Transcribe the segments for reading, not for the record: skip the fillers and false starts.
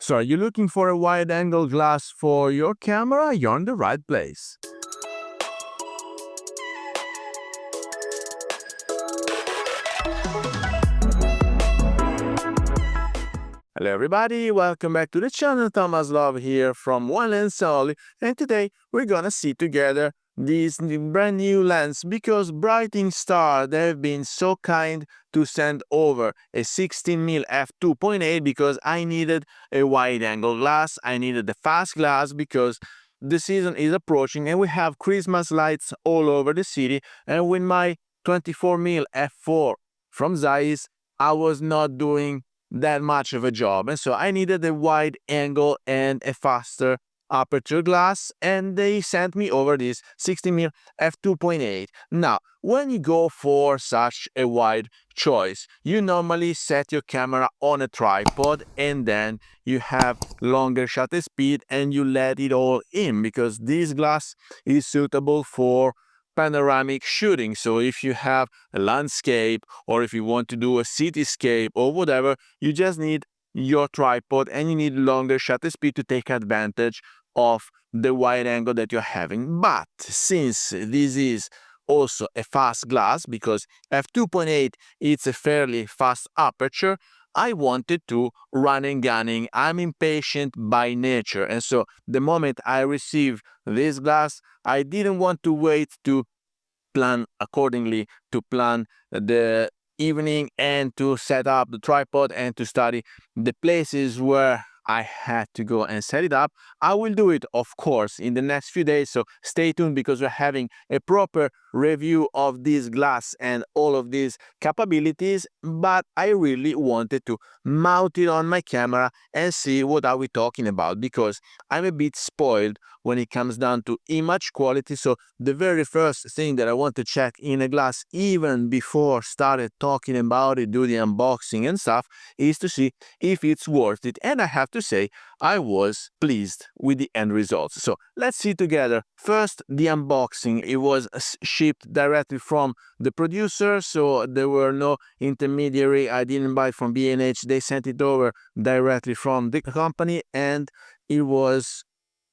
So are you looking for a wide-angle glass for your camera? You're in the right place. Hello everybody, welcome back to the channel. Thomas Love here from One Lens Only, and today we're gonna see together this brand new lens because Brightin Star, they've been so kind to send over a 16mm f2.8 because I needed a wide angle glass. I needed a fast glass because the season is approaching and we have Christmas lights all over the city, and with my 24mm f4 from Zeiss I was not doing that much of a job, and so I needed a wide angle and a faster aperture glass, and they sent me over this 60mm f2.8. Now when you go for such a wide choice, you normally set your camera on a tripod and then you have longer shutter speed and you let it all in because this glass is suitable for panoramic shooting. So if you have a landscape or if you want to do a cityscape or whatever, you just need your tripod and you need longer shutter speed to take advantage of the wide angle that you're having. But since this is also a fast glass, because f2.8 it's a fairly fast aperture, I wanted to run and gunning. I'm impatient by nature, and so the moment I received this glass, I didn't want to wait to plan accordingly, to plan the evening and to set up the tripod and to study the places where I had to go and set it up. I will do it, of course, in the next few days, so stay tuned because we're having a proper review of this glass and all of these capabilities. But I really wanted to mount it on my camera and see what are we talking about, because I'm a bit spoiled when it comes down to image quality. So the very first thing that I want to check in a glass, even before started talking about it, do the unboxing and stuff, is to see if it's worth it. And I have to say I was pleased with the end results. So let's see together. First, the unboxing. It was shipped directly from the producer, so there were no intermediary. I didn't buy it from B&H. They sent it over directly from the company, and it was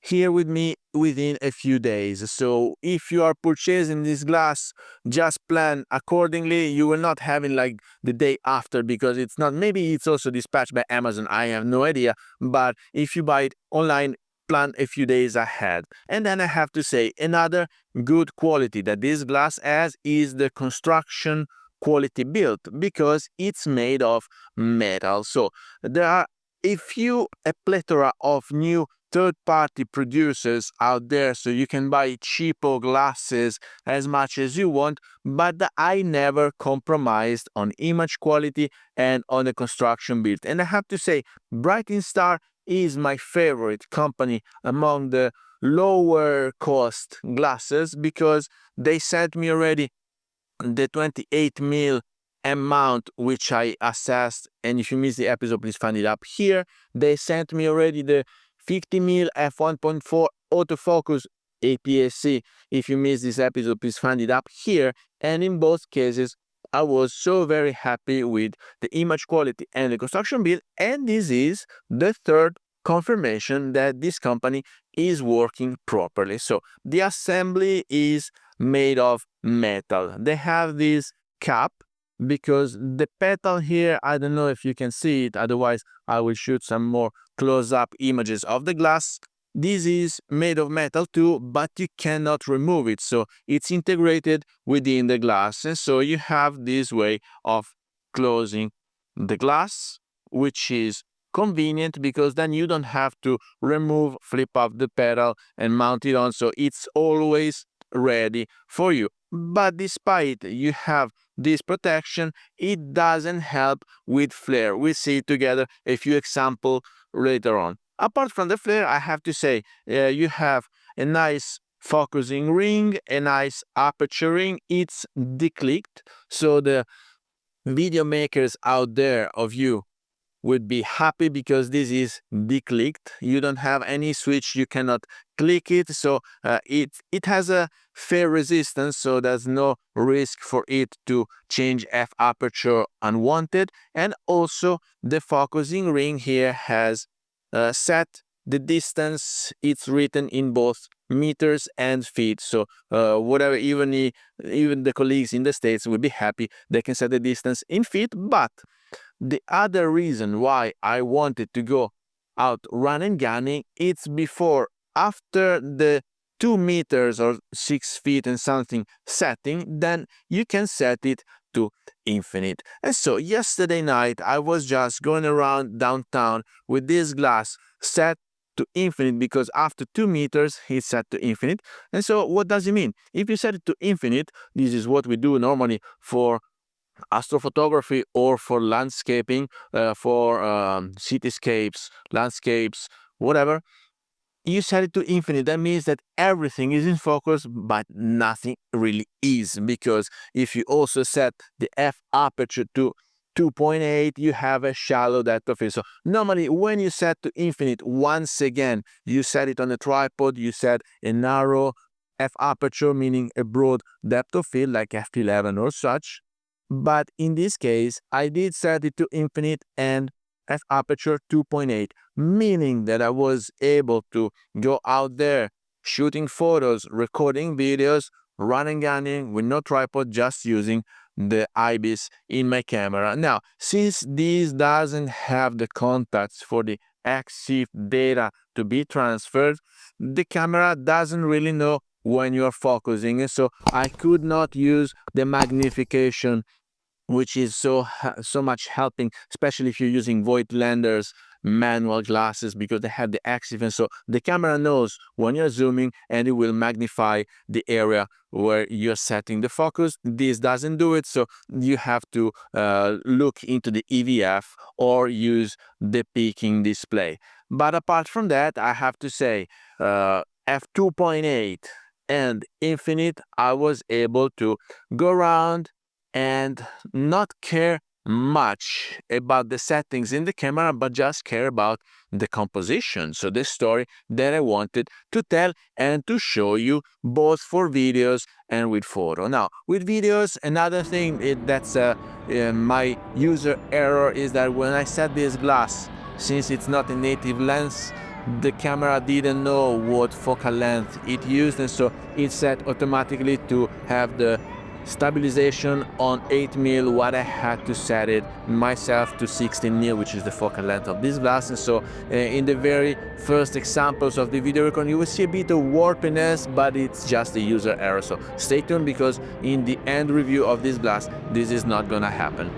here with me within a few days. So if you are purchasing this glass, just plan accordingly. You will not have it like the day after, because it's not, maybe it's also dispatched by Amazon, I have no idea, but if you buy it online, plan a few days ahead. And then I have to say, another good quality that this glass has is the construction quality built, because it's made of metal. So there are a plethora of new third-party producers out there, so you can buy cheapo glasses as much as you want, but I never compromised on image quality and on the construction build. And I have to say, Brightin Star is my favorite company among the lower cost glasses, because they sent me already the 28mm M-mount, which I assessed, and if you missed the episode, please find it up here. They sent me already the 50mm f1.4 autofocus APS-C. If you missed this episode, please find it up here. And in both cases, I was so very happy with the image quality and the construction build, and this is the third confirmation that this company is working properly. So the assembly is made of metal. They have this cap, because the petal here, I don't know if you can see it, otherwise I will shoot some more close-up images of the glass. This is made of metal too, but you cannot remove it, so it's integrated within the glass, and so you have this way of closing the glass, which is convenient because then you don't have to remove, flip up the pedal and mount it on, so it's always ready for you. But despite you have this protection, it doesn't help with flare. We'll see together a few examples later on. Apart from the flare, I have to say, you have a nice focusing ring, a nice aperture ring. It's declicked, so the video makers out there of you would be happy because this is declicked. You don't have any switch, you cannot click it, so it has a fair resistance, so there's no risk for it to change f aperture unwanted. And also the focusing ring here has set the distance. It's written in both meters and feet. So whatever, even the colleagues in the States will be happy. They can set the distance in feet. But the other reason why I wanted to go out run and gunning, it's after the 2 meters or 6 feet and something setting, then you can set it to infinite. And so yesterday night I was just going around downtown with this glass set to infinite, because after 2 meters it's set to infinite. And so what does it mean? If you set it to infinite, this is what we do normally for astrophotography or for landscaping, for cityscapes, landscapes, whatever. You set it to infinite. That means that everything is in focus, but nothing really is, because if you also set the f aperture to 2.8, you have a shallow depth of field. So normally when you set to infinite, once again you set it on a tripod, you set a narrow f aperture, meaning a broad depth of field like f11 or such. But in this case I did set it to infinite and f aperture 2.8, meaning that I was able to go out there shooting photos, recording videos, running gunning with no tripod, just using the IBIS in my camera. Now, since this doesn't have the contacts for the EXIF data to be transferred, the camera doesn't really know when you're focusing, so I could not use the magnification, which is so much helping, especially if you're using Voigtlander's manual glasses, because they have the EXIF, and so the camera knows when you're zooming and it will magnify the area where you're setting the focus. This doesn't do it, so you have to look into the EVF or use the peaking display. But apart from that, I have to say f2.8 and infinite, I was able to go around and not care much about the settings in the camera, but just care about the composition. So the story that I wanted to tell and to show you, both for videos and with photo. Now, with videos, another thing that's my user error is that when I set this glass, since it's not a native lens, the camera didn't know what focal length it used, and so it set automatically to have the stabilization on 8mm, what I had to set it myself to 16mm, which is the focal length of this glass. And so in the very first examples of the video recording, you will see a bit of warpiness, but it's just a user error. So stay tuned, because in the end review of this glass, this is not gonna happen.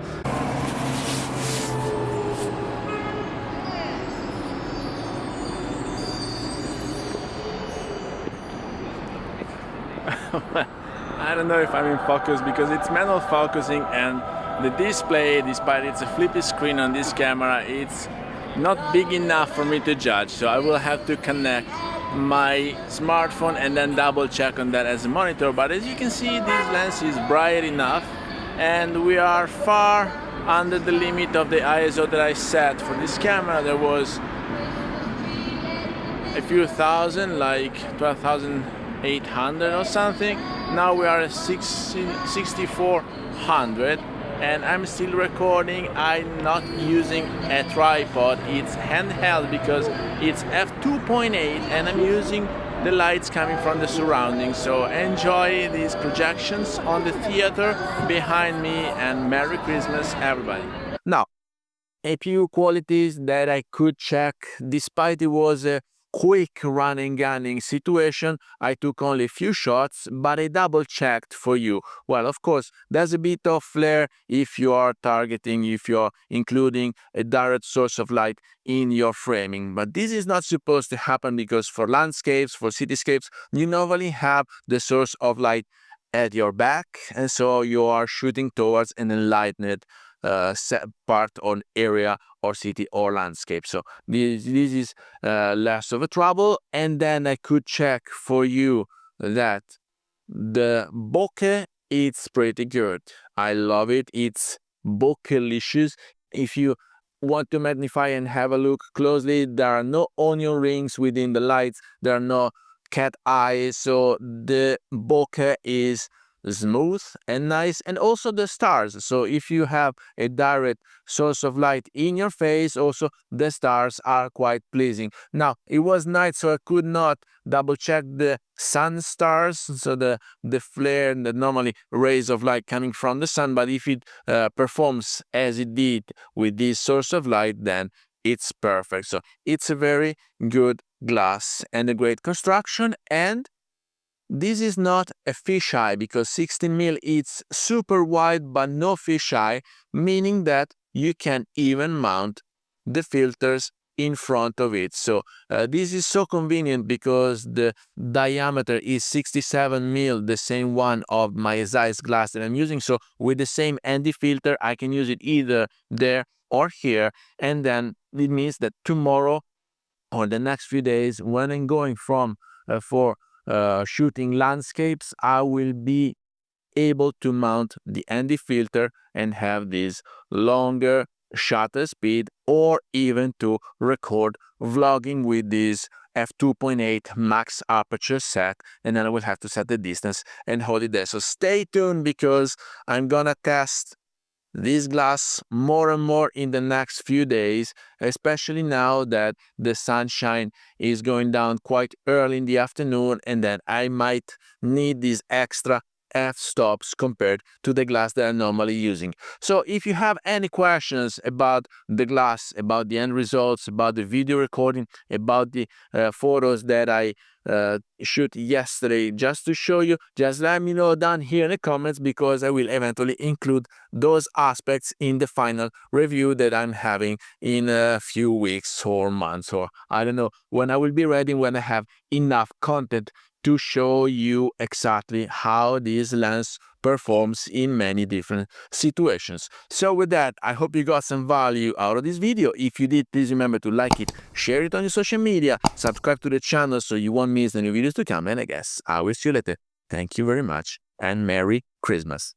I don't know if I'm in focus because it's manual focusing, and the display, despite it's a flippy screen on this camera, it's not big enough for me to judge. So I will have to connect my smartphone and then double check on that as a monitor. But as you can see, this lens is bright enough, and we are far under the limit of the ISO that I set for this camera. There was a few thousand, like 12,800 or something. Now we are at 6,400, and I'm still recording. I'm not using a tripod, it's handheld because it's f2.8 and I'm using the lights coming from the surroundings. So enjoy these projections on the theater behind me, and Merry Christmas everybody. Now, a few qualities that I could check, despite it was a quick running gunning situation. I took only a few shots, but I double checked for you. Well, of course, there's a bit of flare if you are targeting, if you're including a direct source of light in your framing. But this is not supposed to happen, because for landscapes, for cityscapes, you normally have the source of light at your back, and so you are shooting towards an enlightened part on area or city or landscape. So this is less of a trouble. And then I could check for you that the bokeh, it's pretty good. I love it. It's bokeh-licious. If you want to magnify and have a look closely, there are no onion rings within the lights, there are no cat eyes, so the bokeh is smooth and nice, and also the stars. So if you have a direct source of light in your face, also the stars are quite pleasing. Now it was night, so I could not double check the sun stars, so the flare and the normally rays of light coming from the sun, but if it performs as it did with this source of light, then it's perfect. So it's a very good glass and a great construction. And this is not a fisheye, because 16mm it's super wide but no fisheye, meaning that you can even mount the filters in front of it. So this is so convenient because the diameter is 67mm, the same one of my Zeiss glass that I'm using. So with the same ND filter, I can use it either there or here, and then it means that tomorrow or the next few days, when I'm going for shooting landscapes, I will be able to mount the ND filter and have this longer shutter speed, or even to record vlogging with this f2.8 max aperture set, and then I will have to set the distance and hold it there. So stay tuned, because I'm gonna test this glass more and more in the next few days, especially now that the sunshine is going down quite early in the afternoon, and then I might need these extra f-stops compared to the glass that I'm normally using. So if you have any questions about the glass, about the end results, about the video recording, about the photos that I shoot yesterday just to show you, just let me know down here in the comments, because I will eventually include those aspects in the final review that I'm having in a few weeks or months, or I don't know when I will be ready, when I have enough content to show you exactly how this lens performs in many different situations. So with that, I hope you got some value out of this video. If you did, please remember to like it, share it on your social media, subscribe to the channel so you won't miss the new videos to come, and I guess I will see you later. Thank you very much, and Merry Christmas.